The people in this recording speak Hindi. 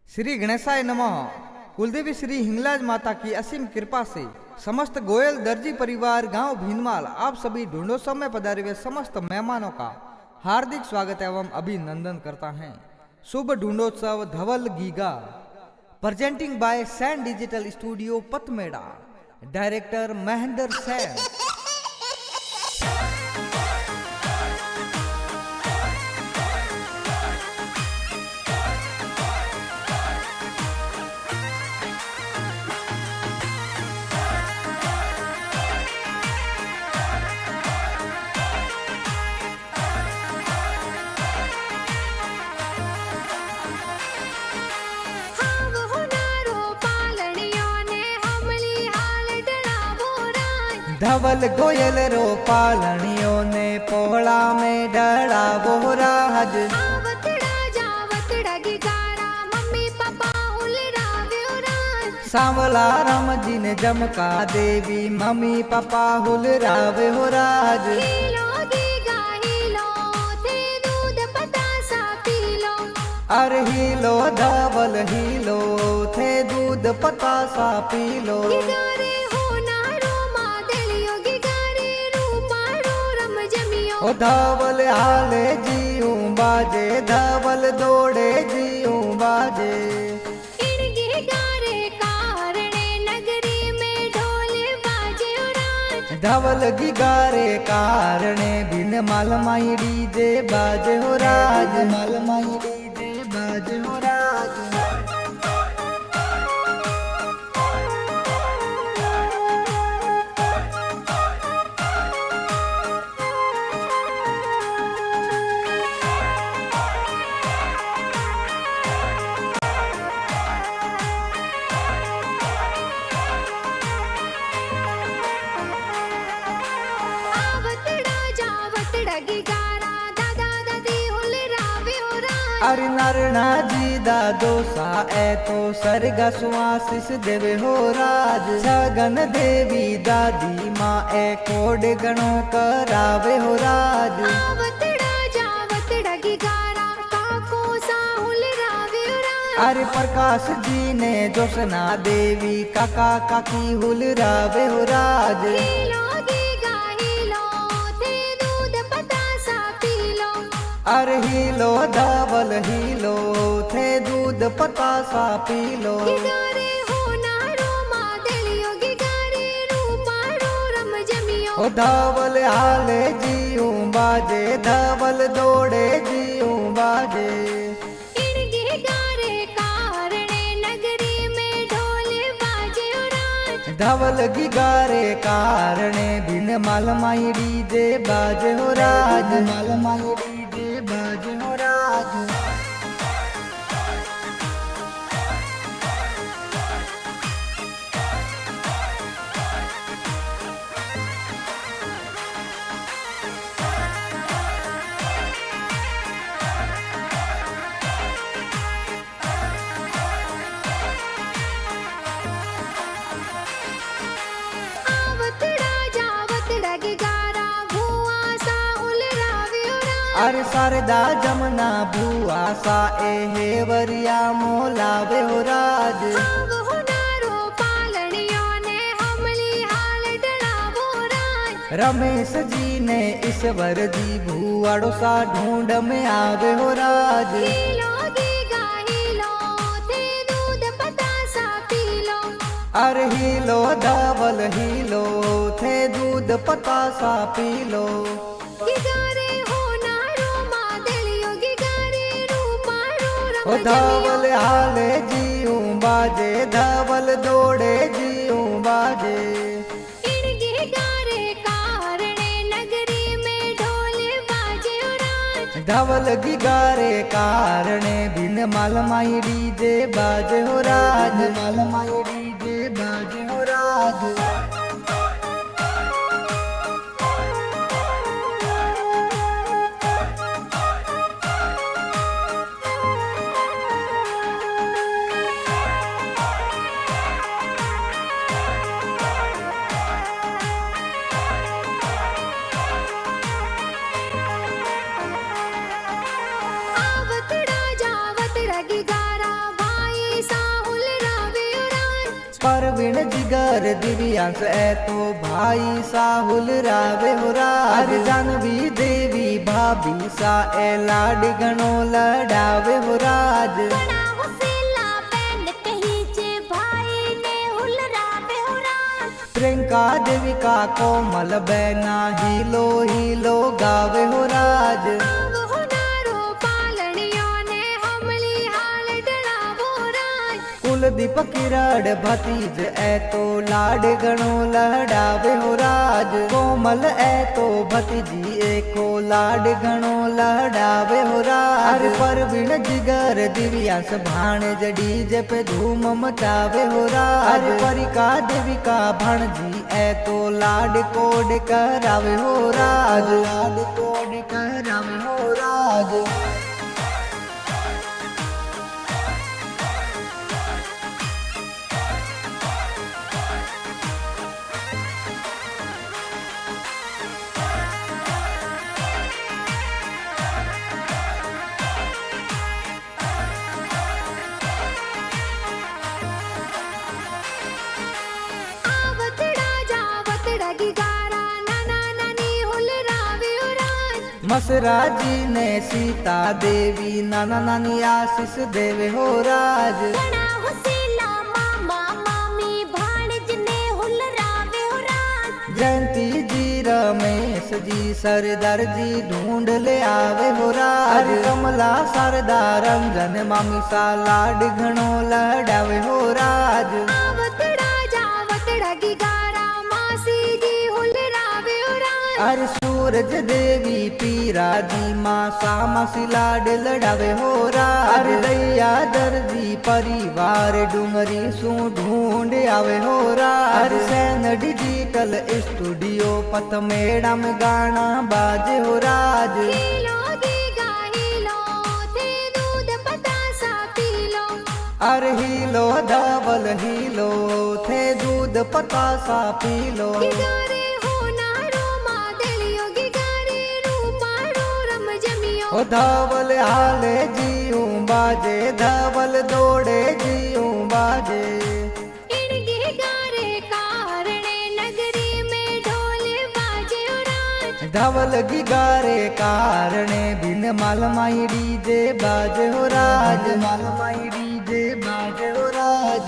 श्री गणेशाय नमः। कुलदेवी श्री हिंगलाज माता की असीम कृपा से समस्त गोयल दर्जी परिवार गांव भीनमाल आप सभी ढूंढोत्सव में पधारे हुए समस्त मेहमानों का हार्दिक स्वागत एवं अभिनंदन करता है। शुभ Dhundhotsav Dhaval Giga presenting by Sain digital studio Patmeda, director Mahendra Sain. Dhaval Goyal रो पालनियों ने पोहड़ा में डड़ा बोरा हज सांवला राम जी ने जमका देवी मम्मी पापा हुल रावे हो राज। अरे हीलो धवल हीलो थे दूध पता सा पी लो। ओ धवल हाले जीऊं बाजे धवल दौड़े जीऊं बाजे। धवल गिगारे कारणे बिन माल माई डीजे बाजे हो राज। माल माई डीजे बाजे हो राज। अरे नरना जी दादो सा ए तो सरगा सुआसिस देवे हो राज। सगन देवी दादी माँ ए कोड गणो करावे हो राज। अरे प्रकाश जी ने जोशना देवी काका काकी हुल रावे हो राज। अरे हीलो धवल हीलो थे दूध पता सा पी लो। ओ धवल हाले जीऊं बाजे धवल दौड़े जीऊं बाजे। धवल गिगारे कारणे बिन माल माई डीजे बाजे हो राज। माल माई डीजे बाजे हो राज। अरे शारदा जमुना भुआ सा ए हेवरिया मोलावे हो राज। रमेश जी ने ईश्वर जी भुआड़ो सा ढूंढ में आवे हो राज। अरे हीलो धवल हीलो थे दूध पता सा पी लो। ओ धवल हाले जीऊं बाजे धवल दौड़े जीऊं बाजे। धवल गिगारे कारणे बिन माल माई डीजे बाजे हो राज। माल माई डीजे बाजे हो राज। आवत राजा वत रगी गारा भाई परवीन जिगर दिव्यांश ए तो भाई साहुल रावे हो राज जानवी देवी भाभी सा ए लाड गणो लड़ावे हो राज प्रियंका देवी का कोमल बैना हीलो हीलो गावे हो राज कुलदीप किरण भतीज ए तो लाड गणो लड़ावे हो राज कोमल ए तो भतीजी एको लाड गणो लड़ावे हो राज परवीन जिगर दिव्यांश भाणेज डीजे पे धूम मचावे हो राज परिका देवी का भाणजी ए तो लाड कोड करावे हो राज लाड कोड करावे हो राज मसरा जी ने सीता देवी नाना नानी आशीष देवे हो राज जयंती जी रमेश जी सरदार जी ढूंढ ले आवे हो राज कमला सरदार रंजन मामी सा लाड घणो लड़ावे हो राज अरे सूरज देवी पीरा दी माँ सामा सी लाड लड़ावे हो राज दैया दर्जी परिवार डूंगरी सू ढूंढ आवे हो राज सैन डिजिटल स्टूडियो पथमेड़ा में गाना बाजे हो राज अरे हीलो धवल हीलो थे दूध पतासा पी लो ओ धवल हाले जीऊं बाजे धवल दौड़े जीऊं बाजे धवल गिगारे कारणे बिन मालमाई डीजे बाजे हो राज मालमाई डीजे बाजे हो राज।